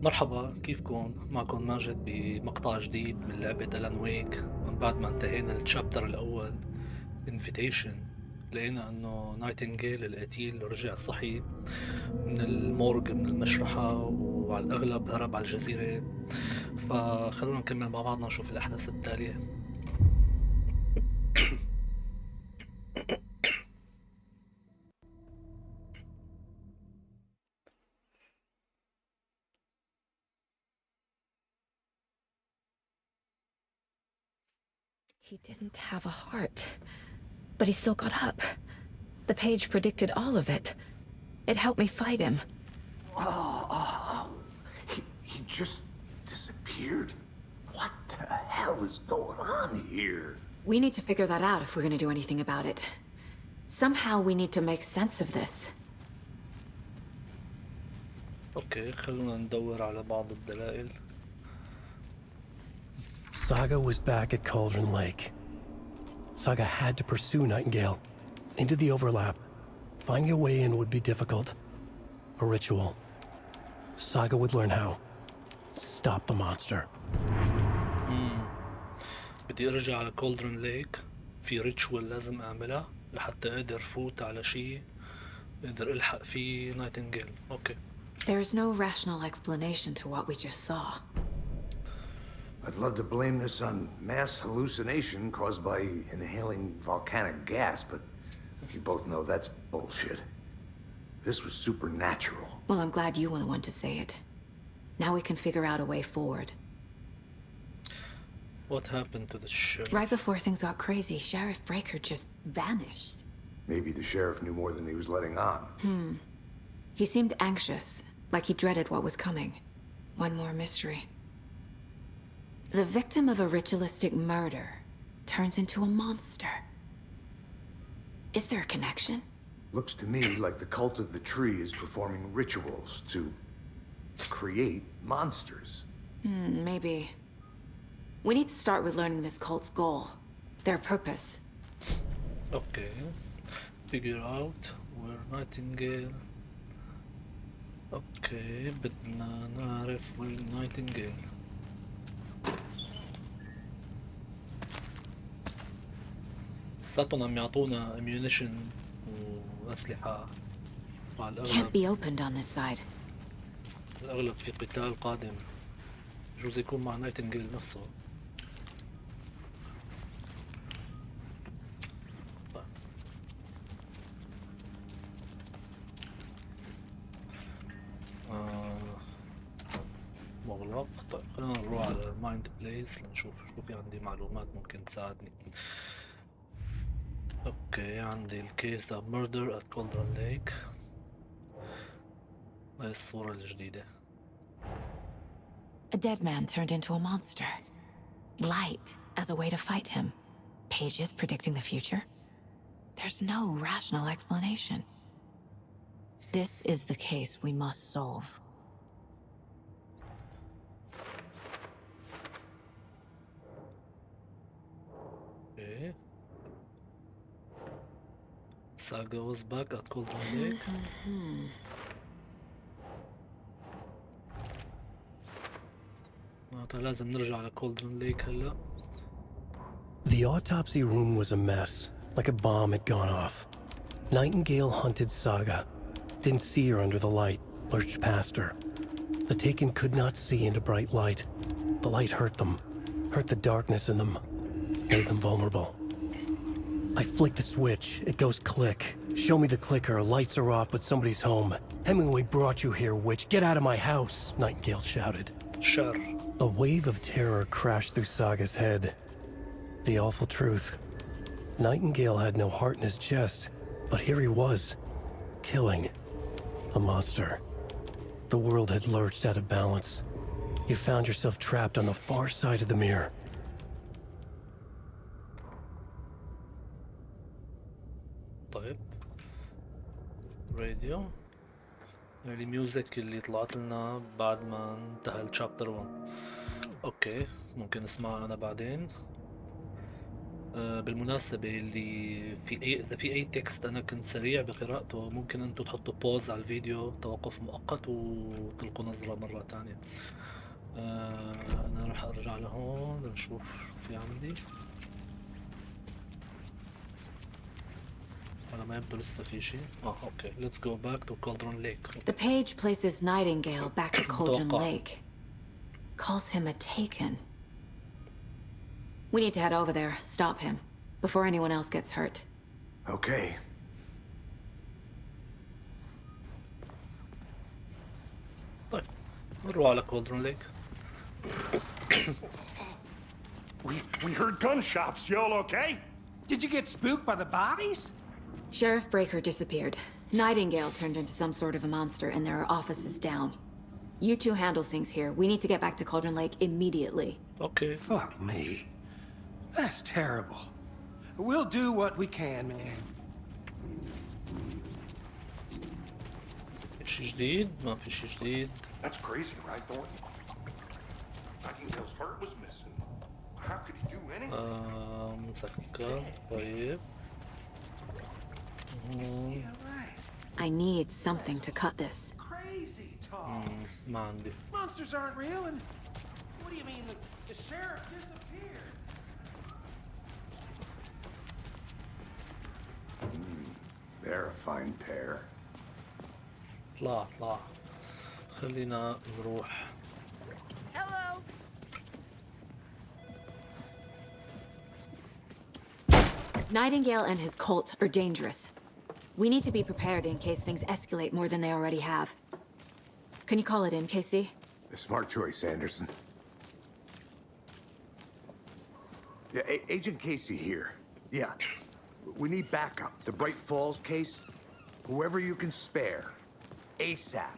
مرحبا، كيفكن؟ معكم ماجد بمقطع جديد من لعبة ألان ويك. من بعد ما انتهينا التشابتر الأول انفيتيشن، لقينا انه نايتنجيل القتيل رجع صحي من المورج من المشرحة، وعلى الأغلب هرب على الجزيرة. فخلونا نكمل مع بعضنا نشوف الأحداث التالية. He didn't have a heart, but he still got up. The page predicted all of it. It helped me fight him. He just disappeared? What the hell is going on here? We need to figure that out if we're gonna do anything about it. Somehow we need to make sense of this. اوكي، خلونا ندور على بعض الدلائل. Saga was back at Cauldron Lake. Saga had to pursue Nightingale into the overlap. Finding a way in would be difficult. A ritual. Saga would learn how. Stop the monster. بدي ارجع على كولدرن ليك، في ريتشوال لازم اعملها لحتى اقدر فوت على شيء اقدر الحق فيه نايتنجيل. اوكي. There's no rational explanation to what we just saw. I'd love to blame this on mass hallucination caused by inhaling volcanic gas, but you both know that's bullshit. This was supernatural. Well, I'm glad you were the one to say it. Now we can figure out a way forward. What happened to the sheriff? Right before things got crazy, Sheriff Breaker just vanished. Maybe the sheriff knew more than he was letting on. He seemed anxious, like he dreaded what was coming. One more mystery. The victim of a ritualistic murder turns into a monster. Is there a connection? Looks to me like the cult of the tree is performing rituals to create monsters. Maybe. We need to start with learning this cult's goal, their purpose. Okay. Figure out where Nightingale. اوكي، بدنا نعرف وين نايتنجيل. لساتهم عم يعطونا اميونيشن واسلحة، وعلى Can't الاغلب be opened on this side. الاغلب في قتال قادم. بجوز يكون مع نايتنجيل نفسه. طيب. مغلق. طيب خلينا نروح على المايند بليس لنشوف شو في عندي معلومات ممكن تساعدني. اوكي، عندي الكيس of murder at Cauldron Lake. هاي الصورة الجديدة. A dead man turned into a monster. Light as a way to fight him. Pages predicting the future. There's no rational explanation. This is the case we must solve. Okay. Saga was back at Cauldron Lake. معناتها لازم نرجع على Cauldron Lake هلا. The autopsy room was a mess, like a bomb had gone off. Nightingale hunted Saga. Didn't see her under the light, lurched past her. The Taken could not see into bright light. The light hurt them, hurt the darkness in them, made them vulnerable. I flick the switch, it goes click. Show me the clicker, lights are off, but somebody's home. Hemingway brought you here, witch. Get out of my house, Nightingale shouted. شر. A wave of terror crashed through Saga's head. The awful truth. Nightingale had no heart in his chest, but here he was, killing a monster. The world had lurched out of balance. You found yourself trapped on the far side of the mirror. طيب. راديو. هاي الميوزك اللي طلعت لنا بعد ما انتهى الشابتر 1. اوكي، ممكن اسمعها انا بعدين. بالمناسبة اللي في إذا في أي تكست أنا كنت سريع بقراءته ممكن أنتوا تحطوا بوز على الفيديو توقف مؤقت وتلقوا نظرة مرة تانية. أنا راح أرجع لهون نشوف شو في عندي. أنا ما يبدو لسه في شيء. أوكي let's go back to Cauldron Lake. The page places Nightingale back at Cauldron متوقع. Lake. Calls him a taken. We need to head over there, stop him, before anyone else gets hurt. Okay. طيب نروح على Cauldron Lake. We heard gunshots. Y'all okay? Did you get spooked by the bodies? Sheriff Breaker disappeared. Nightingale turned into some sort of a monster, and there are offices down. You two handle things here. We need to get back to Cauldron Lake immediately. أوكي. Fuck me. That's terrible. We'll do what we can, man. في شي جديد؟ ما في شي جديد. That's crazy, right, Thornton? Nightingale's heart was missing. How could he do anything? مسكر. طيب. Yeah, I need something to cut this. crazy talk. ما عندي. Monsters aren't real, and what do you mean the sheriff disappeared? They're a fine pair. اطلع. خلينا نروح. Hello. Nightingale and his cult are dangerous. We need to be prepared in case things escalate more than they already have. Can you call it in, KC? A smart choice, Anderson. Yeah, Agent Casey here. Yeah. We need backup. The Bright Falls case. Whoever you can spare. ASAP.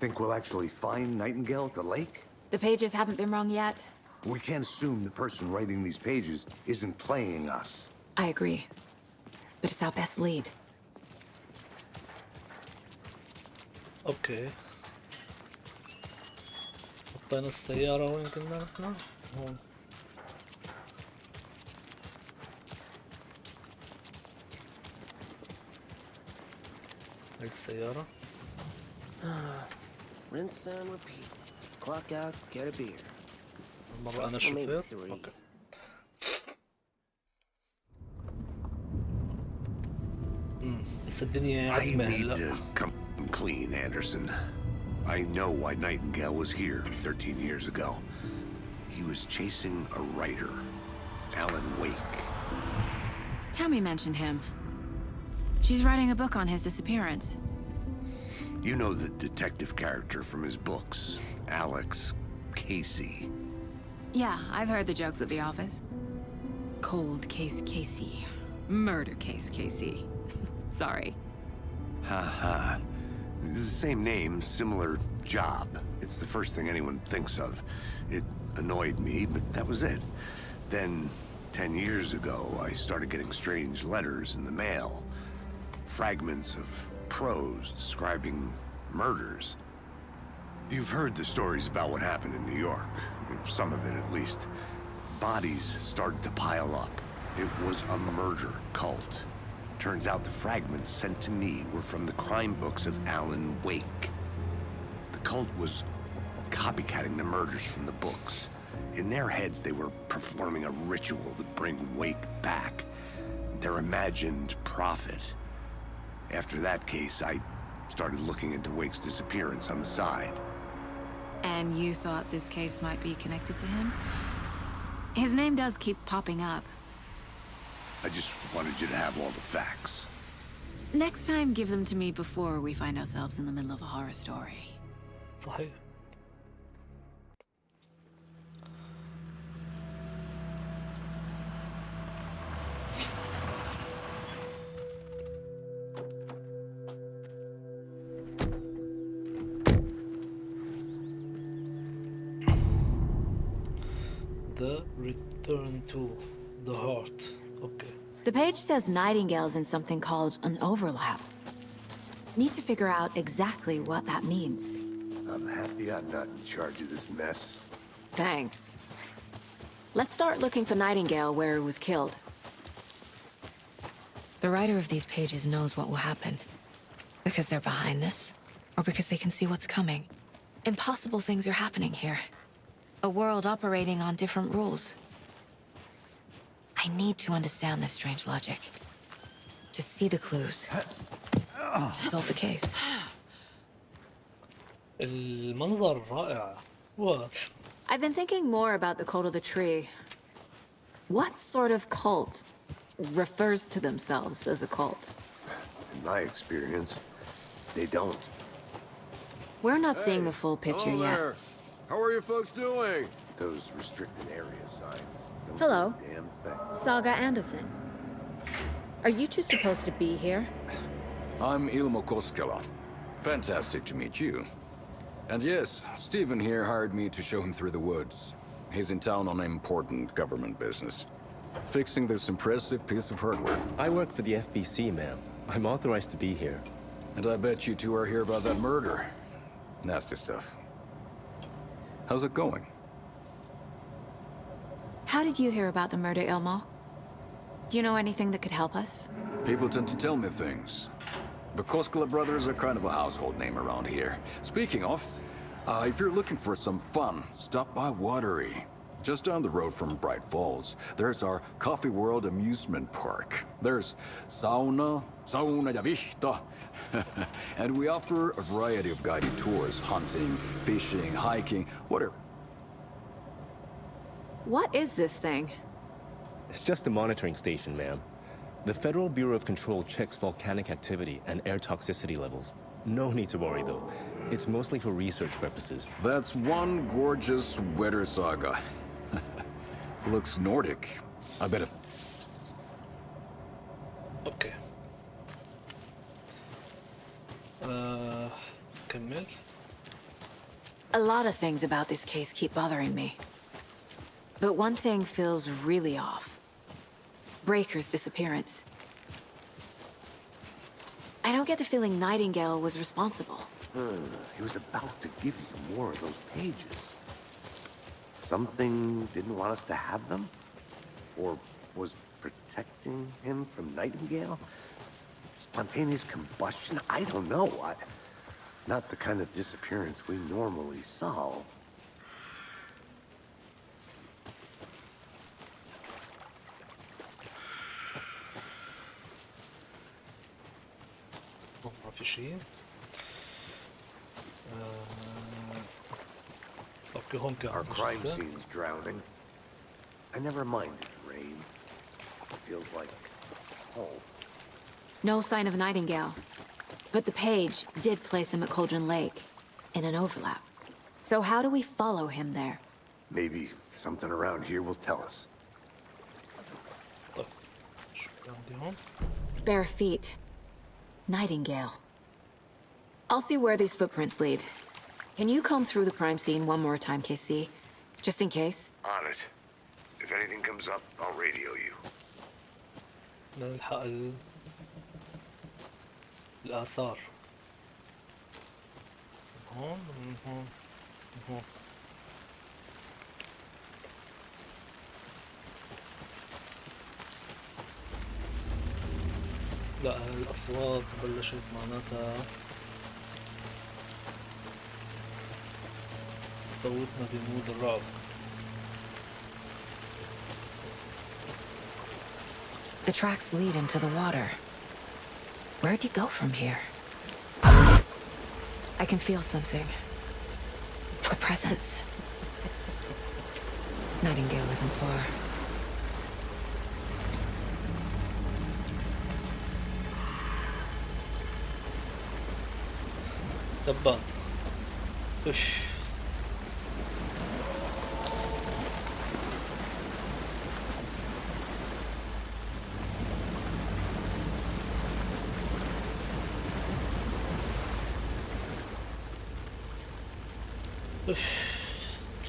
Think we'll actually find Nightingale at the lake? The pages haven't been wrong yet. We can't assume the person writing these pages isn't playing us. I agree. But it's our best lead. اوكي. حطينا السيارة وين كنا نحن؟ هون. هاي السيارة. Rinse and repeat. Clock out, get a beer. مرة أنا Or maybe الشوفير. 3. اوكي. بس الدنيا I عتمة need هلا. to come clean, Anderson. I know why Nightingale was here 13 years ago. He was chasing a writer, Alan Wake. Tammy mentioned him. She's writing a book on his disappearance. You know the detective character from his books, Alex Casey. Yeah, I've heard the jokes at the office. Cold case Casey. Murder case Casey. Sorry. Ha ha. It's the same name, similar job. It's the first thing anyone thinks of. It annoyed me, but that was it. Then, 10 years ago, I started getting strange letters in the mail. Fragments of prose describing murders. You've heard the stories about what happened in New York. Some of it, at least. Bodies started to pile up. It was a murder cult. Turns out the fragments sent to me were from the crime books of Alan Wake. The cult was copycatting the murders from the books. In their heads, they were performing a ritual to bring Wake back. Their imagined prophet. After that case, I started looking into Wake's disappearance on the side. And you thought this case might be connected to him? His name does keep popping up. I just wanted you to have all the facts. Next time, give them to me before we find ourselves in the middle of a horror story. صحيح. The return to the heart. Okay. The page says Nightingale's in something called an overlap. Need to figure out exactly what that means. I'm happy I'm not in charge of this mess. Thanks. Let's start looking for Nightingale where he was killed. The writer of these pages knows what will happen. Because they're behind this, or because they can see what's coming. Impossible things are happening here. A world operating on different rules. I need to understand this strange logic. To see the clues. To solve the case. المنظر رائع. What? I've been thinking more about the cult of the tree. What sort of cult refers to themselves as a cult? In my experience, they don't. We're not seeing the full picture Hello yet. there. How are you folks doing? Those restricted area signs don't Hello. do a damn thing. Saga Anderson. Are you two supposed to be here? I'm Ilmo Koskela. Fantastic to meet you. And yes, Stephen here hired me to show him through the woods. He's in town on important government business, fixing this impressive piece of hardware. I work for the FBC, ma'am. I'm authorized to be here. And I bet you two are here about that murder. Nasty stuff. How's it going? How did you hear about the murder, Ilmo? Do you know anything that could help us? People tend to tell me things. The Koskela brothers are kind of a household name around here. Speaking of, if you're looking for some fun, stop by Watery. Just down the road from Bright Falls, there's our Coffee World amusement park. There's sauna ja vihta, and we offer a variety of guided tours, hunting, fishing, hiking, whatever. What is this thing? It's just a monitoring station, ma'am. The Federal Bureau of Control checks volcanic activity and air toxicity levels. No need to worry, though. It's mostly for research purposes. That's one gorgeous weather saga. Looks Nordic. I bet if... اوكي. كمل. A lot of things about this case keep bothering me. But one thing feels really off. Breaker's disappearance. I don't get the feeling Nightingale was responsible. He was about to give you more of those pages. Something didn't want us to have them? Or was protecting him from Nightingale? Spontaneous combustion? I don't know. Not the kind of disappearance we normally solve. ما في شيء. اوكي هون Our كان crime لسه. scene's drowning. I never minded rain. It feels like home. No sign of Nightingale. But the page did place him at Cauldron Lake, in an overlap. So how do we follow him there? Maybe something around here will tell us. طيب شو في عندي هون؟ Bare feet. Nightingale. I'll see where these footprints lead. Can you comb through the crime scene one more time, KC? Just in case? On it. If anything comes up, I'll radio you. نلحق الآثار. من هون من هون من هون. لا الأصوات بلشت معناتها تفوتنا بمود الرعب. The tracks lead into the water. Where'd he go from here? I can feel something. A presence. Nightingale isn't far. دبان. ايش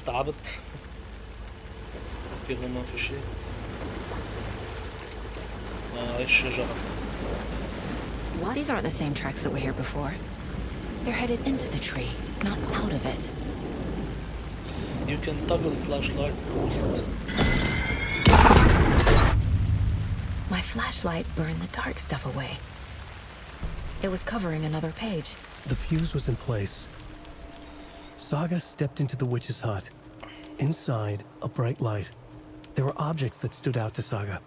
تعبت. في هون ما في شيء. هاي الشجرة. These aren't the same tracks that were here before. They're headed into the tree, not out of it. You can toggle flashlight boost. My flashlight burned the dark stuff away. It was covering another page. The fuse was in place. Saga stepped into the witch's hut. Inside, a bright light. There were objects that stood out to Saga,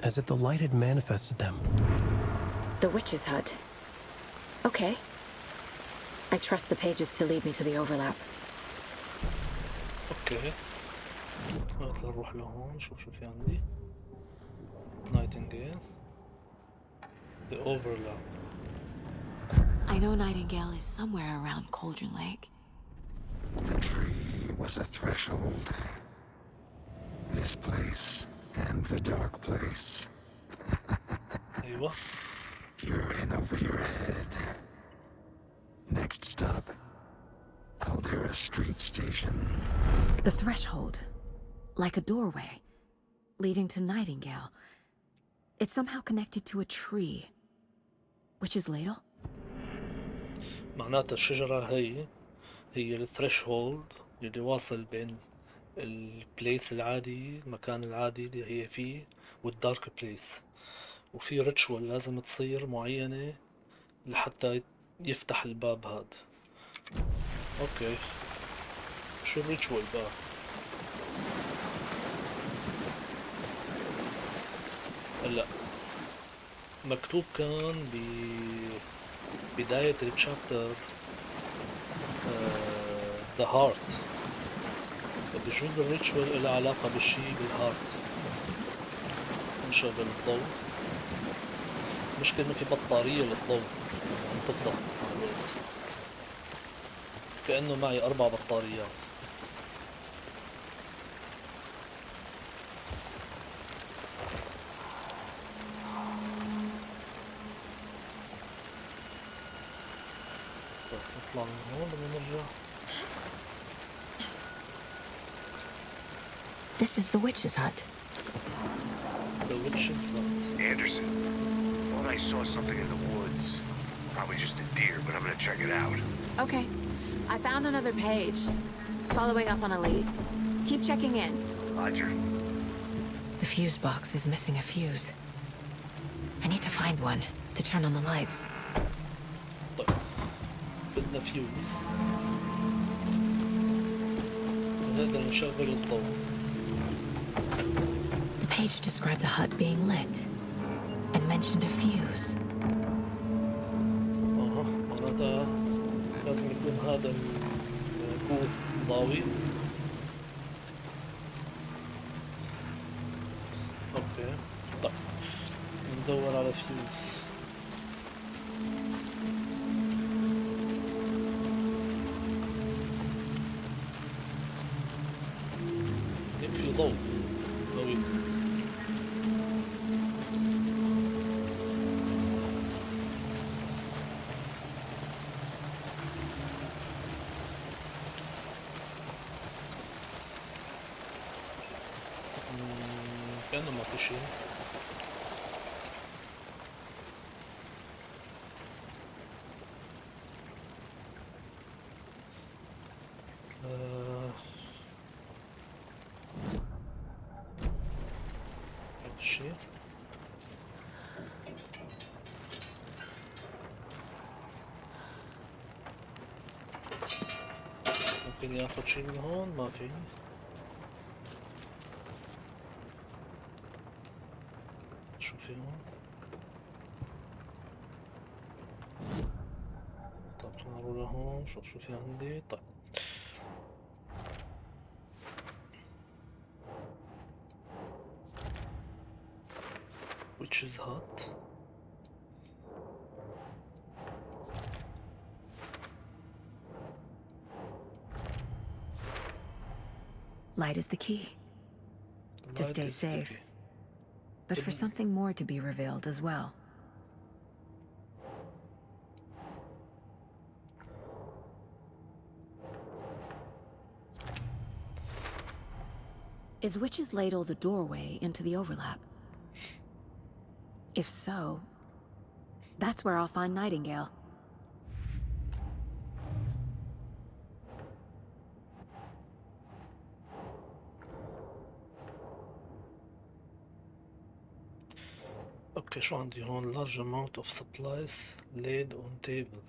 as if the light had manifested them. The witch's hut. Okay. I trust the pages to lead me to the overlap. اوكي نقدر نروح لهون نشوف شو في عندي. نايتنجيل. The overlap. I know Nightingale is somewhere around Cauldron Lake. The tree was a threshold. This place and the dark place. أيوة. You're in over your head. Next stop, Caldera Street Station. The threshold. Like a doorway. Leading to Nightingale. It's somehow connected to a tree. Witch's ladle? معناتها الشجرة هي الثريشولد اللي واصل بين البليس العادي، المكان العادي اللي هي فيه، والدارك بليس. وفي ريتشوال لازم تصير معينة لحتى يفتح الباب هاد. اوكي شو الريتشوال بقى؟ هلا مكتوب كان ببداية التشابتر The Heart، فبجوز الريتشوال له علاقة بالشي بالهارت. نشغل الضوء. المشكلة انه في بطارية للضوء عم تفضل مع الوقت، كأنه معي 4 بطاريات. نطلع من هون بدنا نرجع. This is the witch's hut. The witch's hut. Anderson, thought I saw something in the woods. Probably just a deer, but I'm gonna check it out. Okay. I found another page. Following up on a lead. Keep checking in. Roger. The fuse box is missing a fuse. I need to find one to turn on the lights. طيب بدنا فيوز. نقدر نشغل الضوء. The page described the hut being lit and mentioned a fuse. معناتها لازم يكون هذا الكوب ضاوي. اوكي طيب ندور على فيوز. في ضوء ضوئي. كأنه ما في شيء. شيء. ممكن ياخذ شيء من هون؟ ما في. شو في هون؟ طب خلينا نروح لهون شوف شو في عندي. طيب witch's hut. Light is the key. To Light stay is the safe. key. But for something more to be revealed as well. Is Witch's Ladle the doorway into the overlap? If so, that's where I'll find Nightingale. اوكي شو عندي هون large amount of supplies laid on table.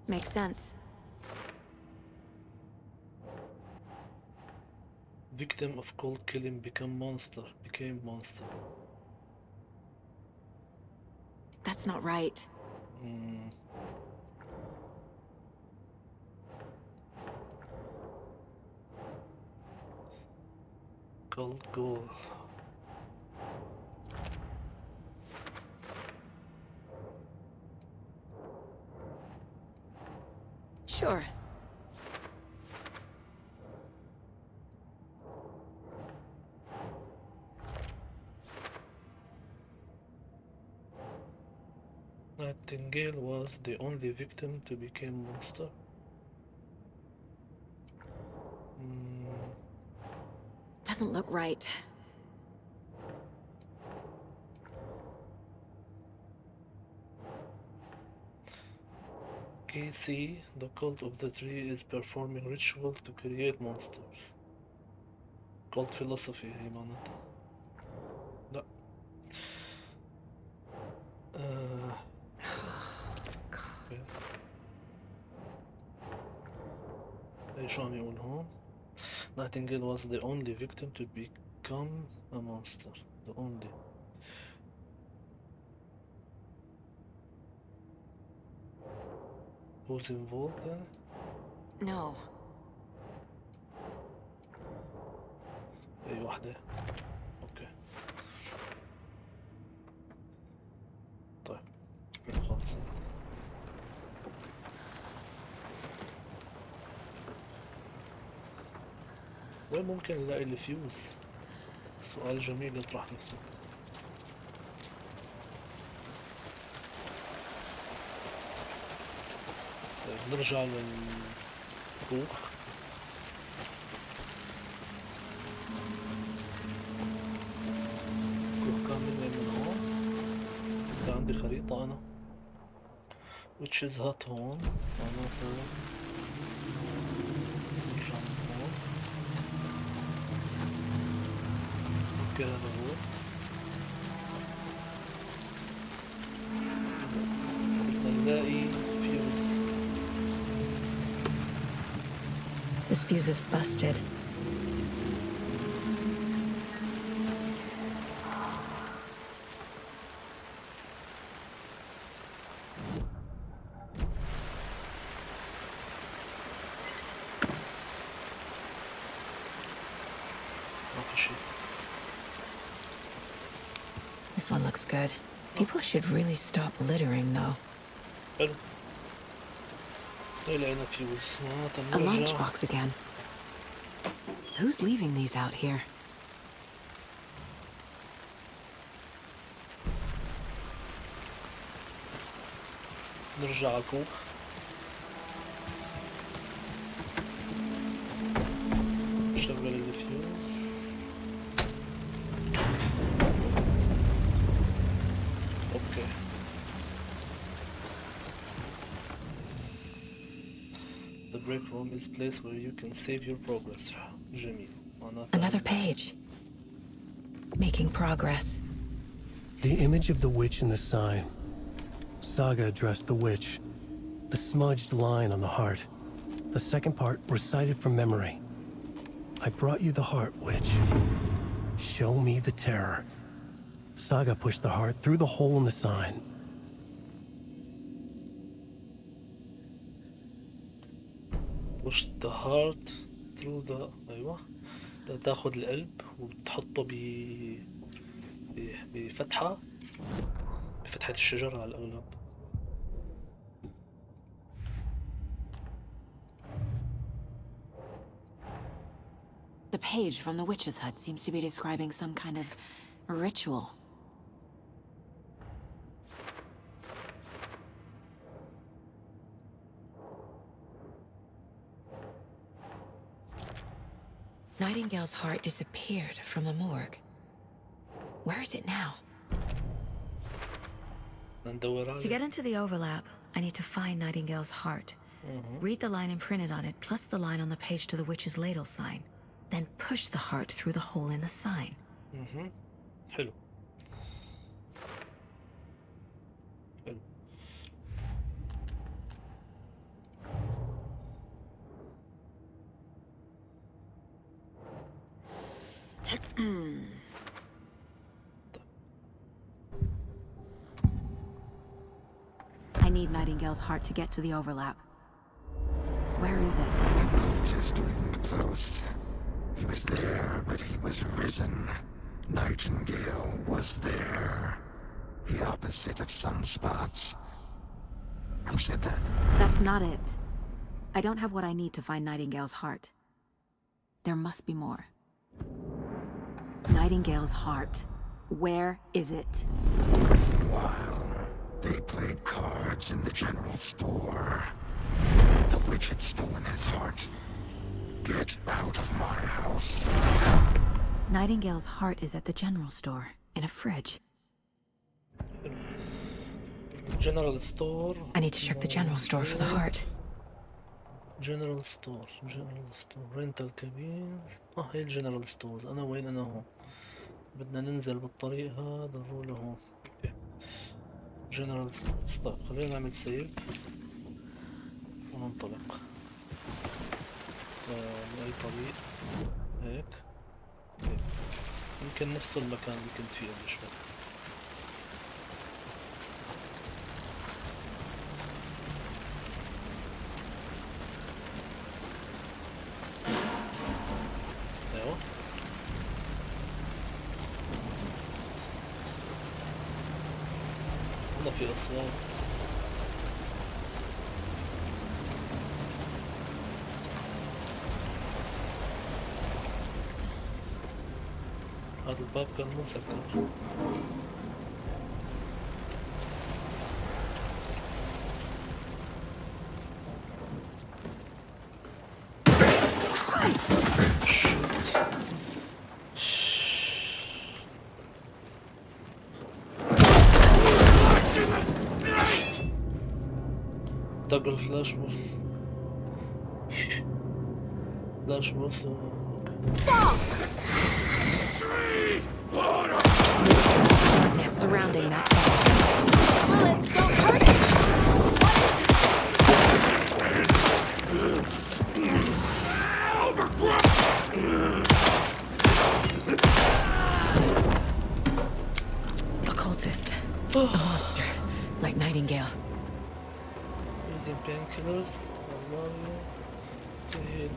Makes sense. Victim of cold killing became monster. That's not right. Cold goal. Sure. Nightingale was the only victim to become monster. Doesn't look right. KC, the cult of the tree, is performing ritual to create monsters. Cult philosophy هي معناتها. لا. شو عم يقول هون؟ Nightingale was the only victim to become a monster. The only. Who's involved then? No. أي واحدة. أوكي. طيب. خالص. وين ممكن نلاقي الفيوز؟ سؤال جميل يطرح نفسه. طيب نرجع للكوخ. كوخ كامل من هون. كان عندي خريطة أنا. وتشيز هات هون. معناته نرجع من هون. اوكي هذا هو. بدنا نلاقي فيوز. This fuse is busted. This one looks good. People should really stop littering, though. حلو. لقينا فيوز. A lunchbox again. Who's leaving these out here? نرجع على الكوخ. نشغل الفيوز. اوكي. The break room is a place where you can save your progress. جميل. Another page. Making progress. The image of the witch in the sign. Saga addressed the witch. The smudged line on the heart. The second part recited from memory. I brought you the heart, witch. Show me the terror. Saga pushed the heart through the hole in the sign. Push the heart through the أيوة. تاخذ القلب وتحطه بفتحة الشجرة على الأغلب. The page from the witch's hut seems to be describing some kind of ritual. Nightingale's heart disappeared from the morgue. Where is it now? To get into the overlap, I need to find Nightingale's heart. Read the line imprinted on it, plus the line on the page to the witch's ladle sign. then push the heart through the hole in the sign. حلو. حلو. I need Nightingale's heart to get to the overlap. Where is it? Cultist isn't close. He was there, but he was risen. Nightingale was there. The opposite of sunspots. Who said that? That's not it. I don't have what I need to find Nightingale's heart. There must be more. Nightingale's heart. Where is it? While they played cards in the general store, the witch had stolen his heart. Get out of my house. Nightingale's heart is at the general store, in a fridge. General store. I need to check the general store for the heart. General store. rental cabins. هي الجنرال ستور. أنا وين؟ أنا هون. بدنا ننزل بالطريق هذا نروح لهون. اوكي. جنرال ستور. طيب خلينا نعمل سيف وننطلق. بأي طريق. هيك. اوكي. يمكن نفس المكان اللي كنت فيه قبل شوي. ايوه. هنا في أصوات. هذا الباب كان مو مسكر. دق الفلاش بوس. فلاش بوس. Darkness surrounding that. Bullets don't hurt it. A cultist. A monster. Like Nightingale. Using painkillers. والله تهيل.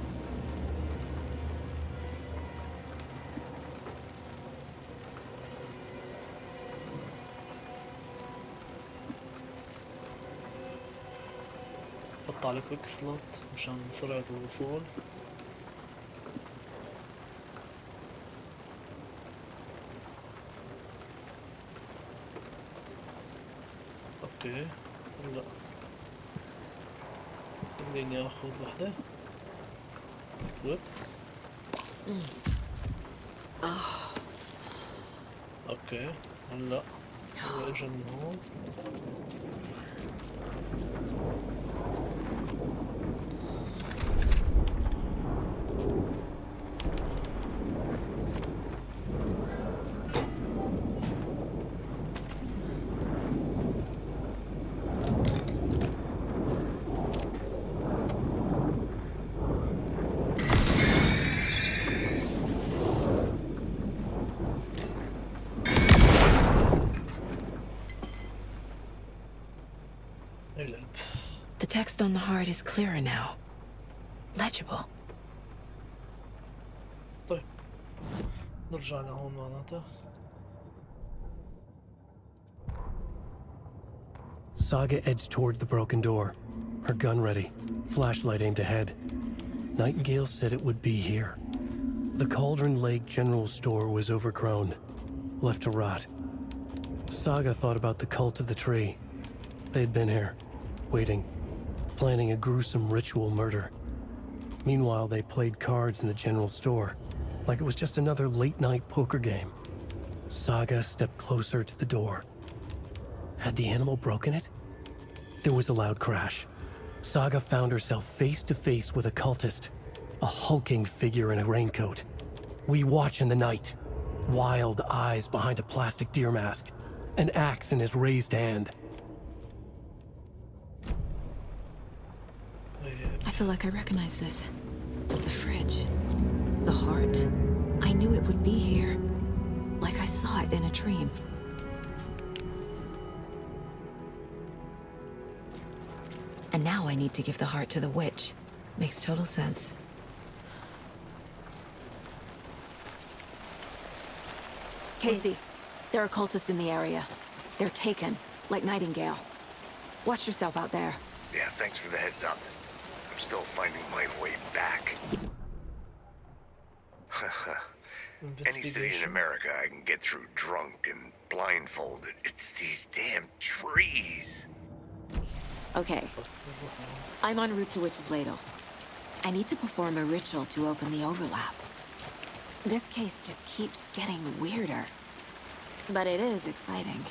حط على كويك سلوت مشان سرعة الوصول. اوكي لا خليني اخذ وحدة. good. اوكي هلا هو اجا من هون. The text on the heart is clearer now. Legible. طيب نرجع لهون معناتها. Saga edged toward the broken door, her gun ready, flashlight aimed ahead. Nightingale said it would be here. The Cauldron Lake General Store was overgrown, left to rot. Saga thought about the cult of the tree. They'd been here, waiting, planning a gruesome ritual murder. Meanwhile, they played cards in the general store, like it was just another late-night poker game. Saga stepped closer to the door. Had the animal broken it? There was a loud crash. Saga found herself face to face with a cultist. A hulking figure in a raincoat. We watch in the night. Wild eyes behind a plastic deer mask. An axe in his raised hand. I feel like I recognize this. The fridge. The heart. I knew it would be here. Like I saw it in a dream. And now I need to give the heart to the witch. Makes total sense. Casey, there are cultists in the area. They're taken, like Nightingale. Watch yourself out there. Yeah, thanks for the heads up. I'm still finding my way back. Any city in America I can get through drunk and blindfolded. It's these damn trees. Okay. I'm en route to Witch's Ladle. I need to perform a ritual to open the overlap. This case just keeps getting weirder. But it is exciting.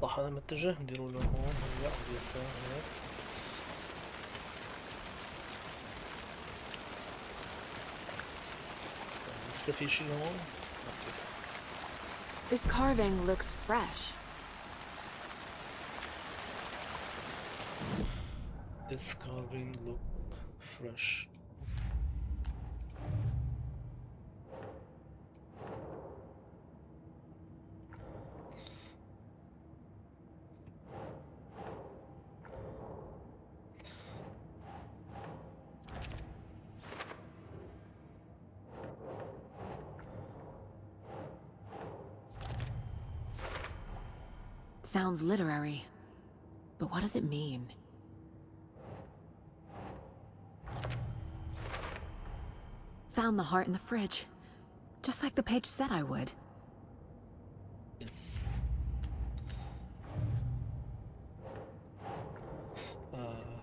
صح أنا متجه نديروا له هون هلا باليسار هيك. لسه في شي هون؟ This carving looks fresh. This carving look fresh. Sounds literary. But what does it mean? Found the heart in the fridge. Just like the page said I would. Yes.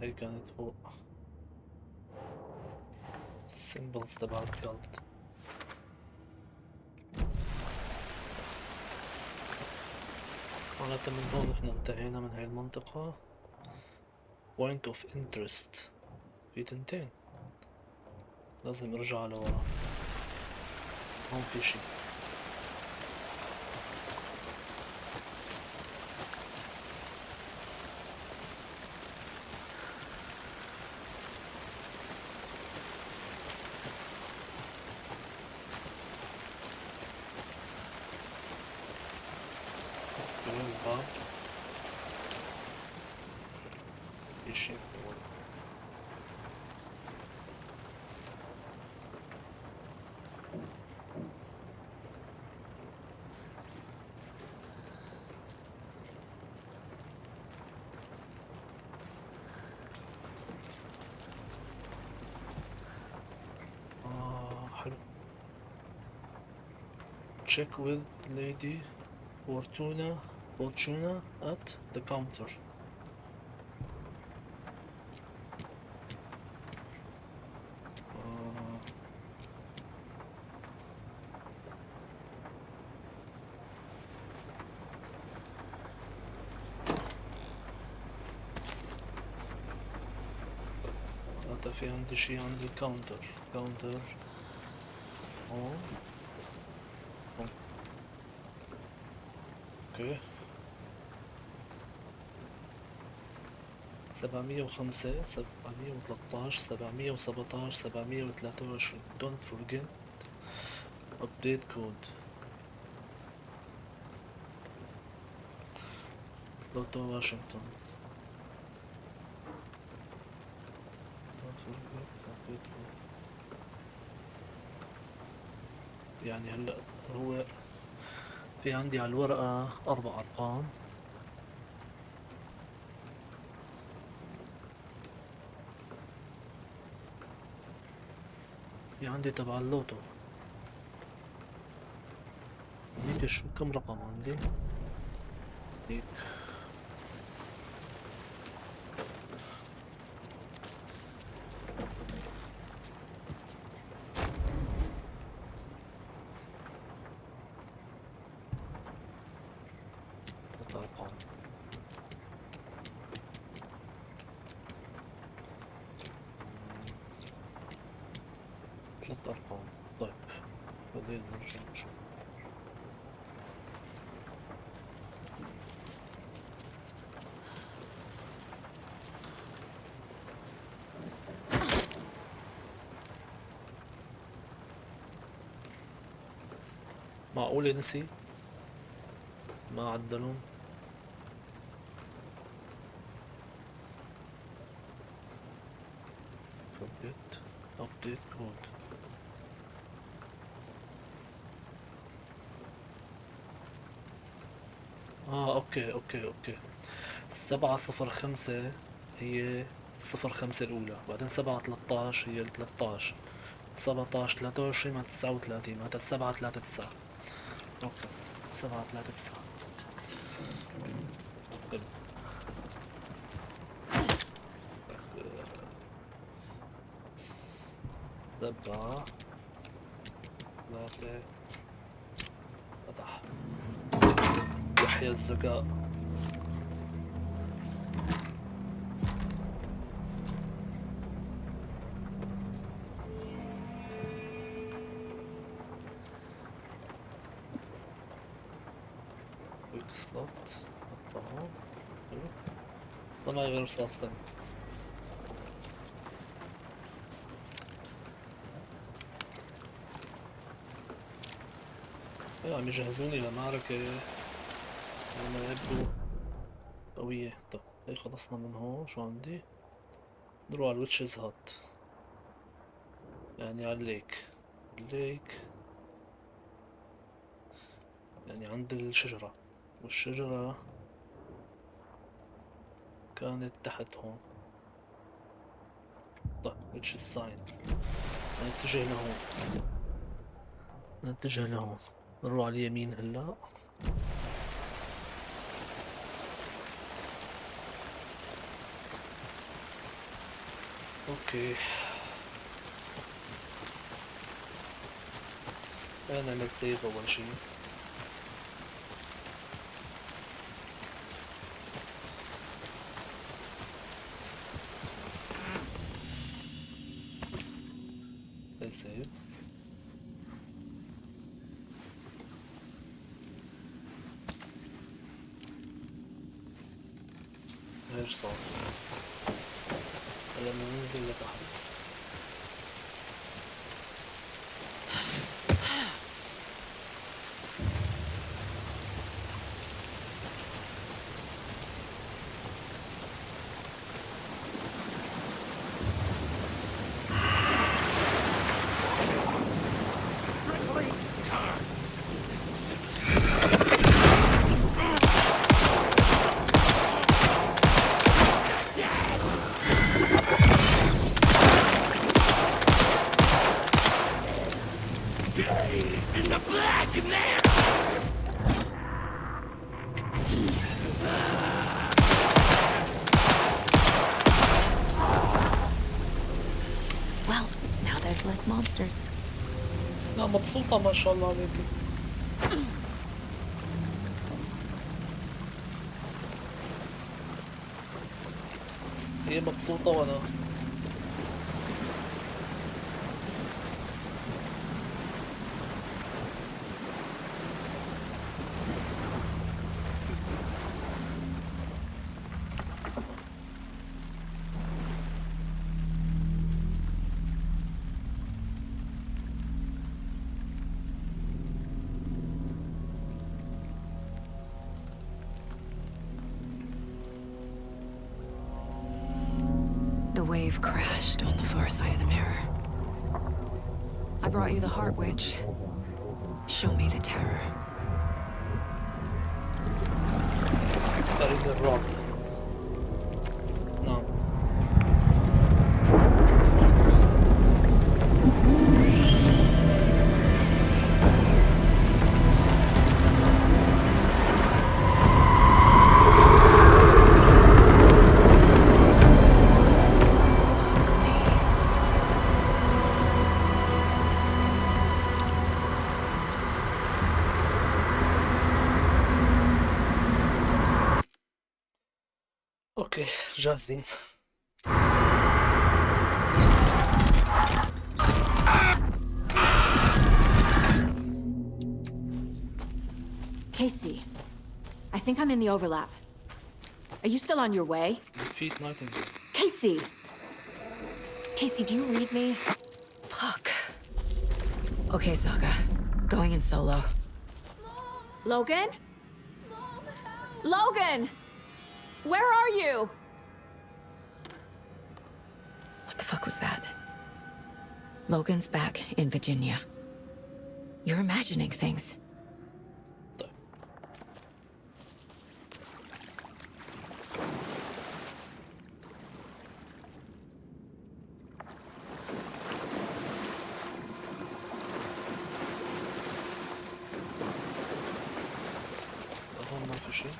هي كانت فوق. Symbols تبع الكالت. معناتها من هون نحن انتهينا من هاي المنطقة. Point of interest. في تنتين. لازم ارجع لورا. هون في شي. الباب. في شي. حلو. Check with Lady Fortuna at the counter. في عندي شي عند الكاونتر. كاونتر هون. اوكي 705 713 717 723. Don't forget update code. لوتو واشنطن. يعني هلا هو في عندي على الورقة 4 أرقام. في عندي تبع اللوتو. هيك شو كم رقم عندي؟ هيك أرقام. 3 أرقام. طيب خلينا نرجع نشوف. معقولة نسي؟ ما عدلون؟ forget update code. اوكي 705 هي 05 الأولى، بعدين 713 هي 13، 17 23 مع 39 مع 739. اوكي 739. حلو. 7 3 فتح. يحيى الذكاء. ويكس سلوت حطه. حلو. ده ما غير رصاص تاني. عم يجهزوني لمعركة لما يبدو قوية. طب هي خلصنا من هون. شو عندي؟ نروح على الويتشز هات، يعني على الليك يعني عند الشجرة، والشجرة كانت تحت هون. طيب ويتشز ساين. نتجه لهون. نروح على اليمين هلا. اوكي خلينا نعمل سيف اول شي. سيف. رصاص. هلا ننزل لتحت. Well, now there's less monsters. لا مبسوطة ما شاء الله عليك. هي مبسوطة وانا The wave crashed on the far side of the mirror. I brought you the heart witch. Show me the terror. طريق الرعب. نعم. اوكي جاهزين. Casey, I think I'm in the overlap. Are you still on your way? Defeat Nightingale. Casey! Casey, do you read me? Fuck. Okay, Saga. Going in solo. Logan? Logan! Where are you? What the fuck was that? Logan's back in Virginia. You're imagining things. هون ما في شيء.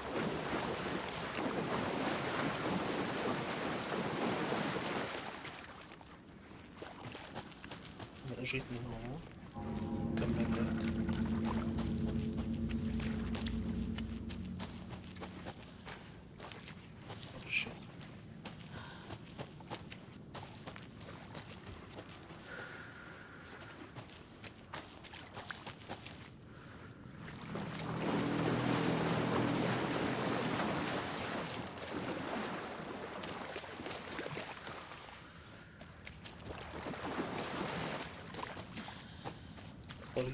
أنا أجيت من هون. كمل لك. ما في شيء. طريق.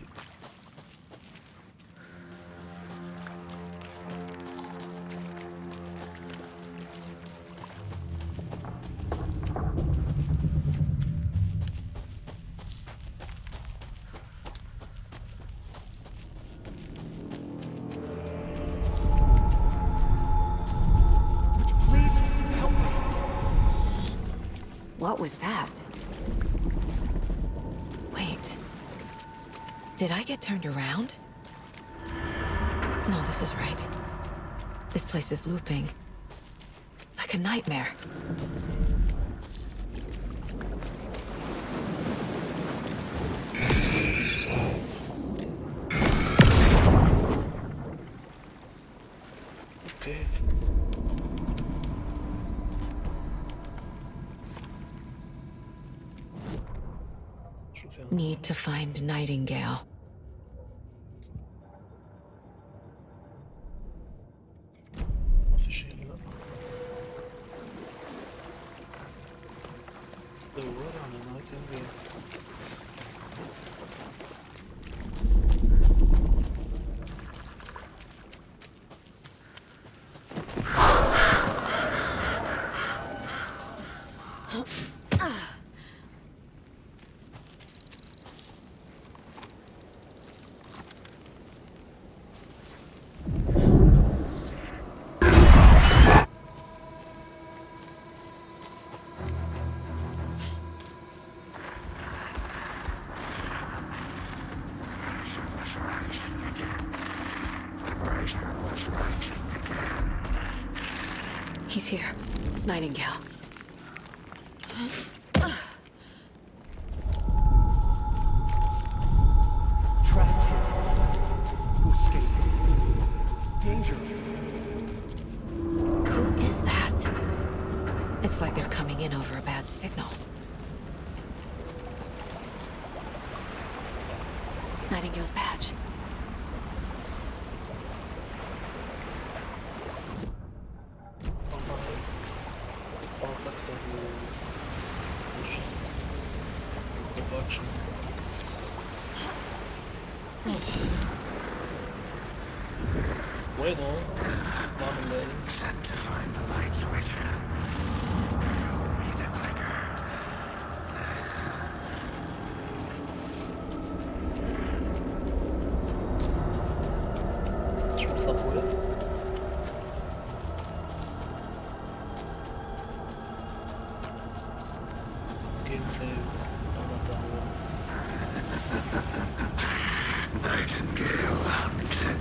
Please help me. What was that? Wait. Did I get turned around? No, this is right. This place is looping. Like a nightmare. اوكي. شو في عندنا؟ Need to find Nightingale. ما في شيء هلا. دور على نايتنجيل. He's here. Nightingale. Trapped here. Who escaped? Danger. Who is that? It's like they're coming in over a bad signal. Nightingale's badge. صار سكتة وشت وباكشن. وينه؟ ما عم نلاقي. Set to find the light switch. Hold me the clicker. شو صفوة؟ Game saved. Another one. Nightingale hunted.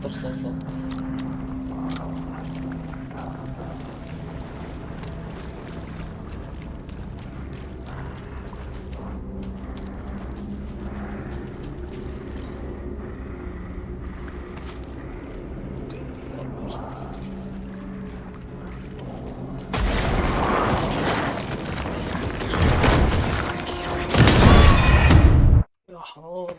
ثلاث رصاصات بس. اوكي صار رصاص. يا حرام.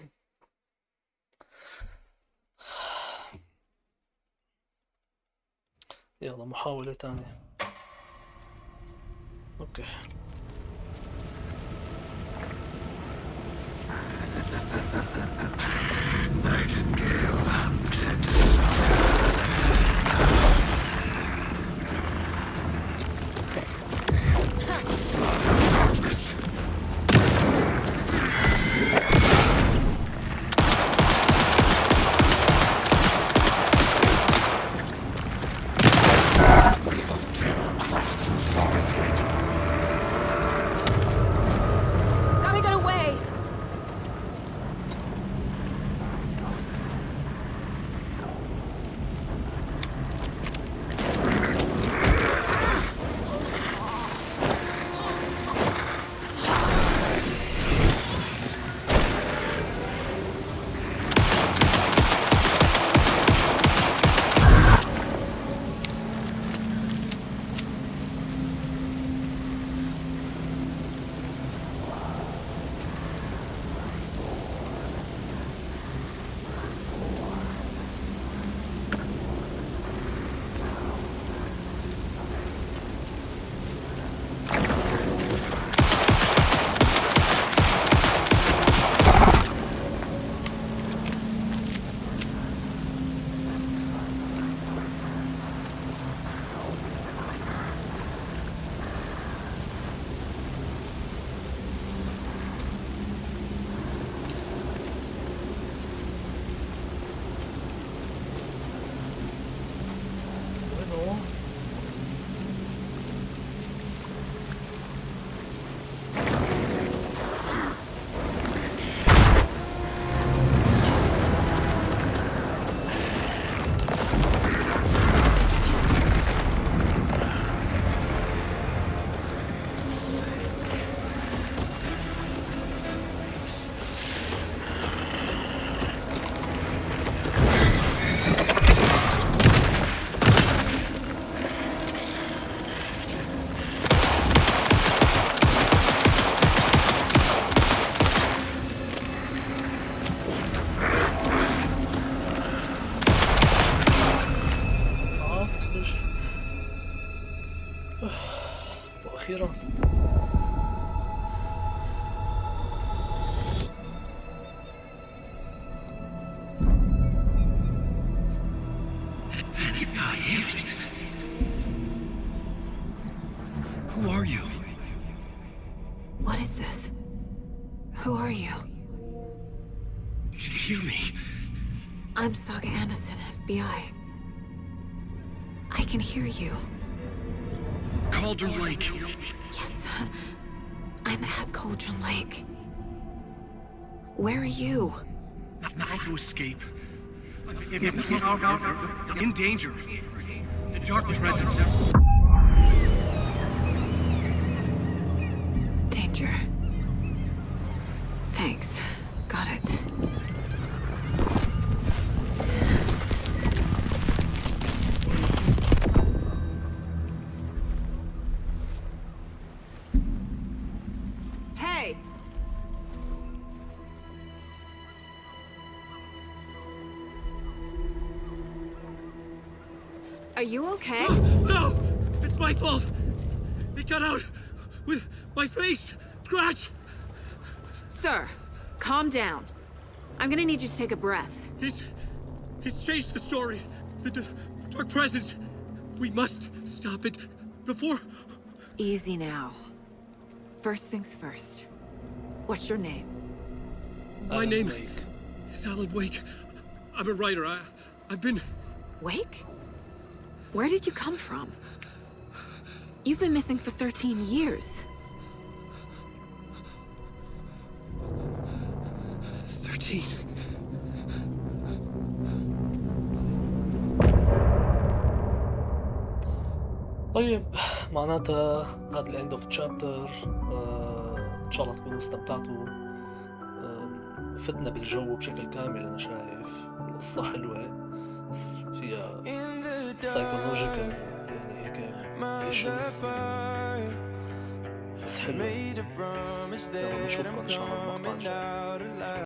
يلا محاولة تانية. اوكي Nightingale hunted. Gotta get away! وأخيرا Who are you? What is this? Who are you? Hear me. I'm Saga Anderson, FBI. I can hear you. Cauldron Lake. Yes, I'm at Cauldron Lake. Where are you? How to escape. In danger. The dark presence. Danger. Thanks. Got it. Hey! Are you okay? No! It's my fault! It got out with my face! Scratch! Sir, calm down. I'm gonna need you to take a breath. He's changed the story. The dark presence. We must stop it before... Easy now. First things first. What's your name? My name is Alan Wake. I'm a writer. I've been... Wake? Where did you come from? You've been missing for 13 years. 13. طيب معناتها هذا الاند اوف تشابتر. ان شاء الله تكونوا استمتعتوا. فتنا بالجو بشكل كامل. انا شايف القصة حلوة، فيها سايكولوجيكال يعني هيك ايشوز، بس حلوة. يلا بنشوفكم ان شاء الله المقطع الجاي.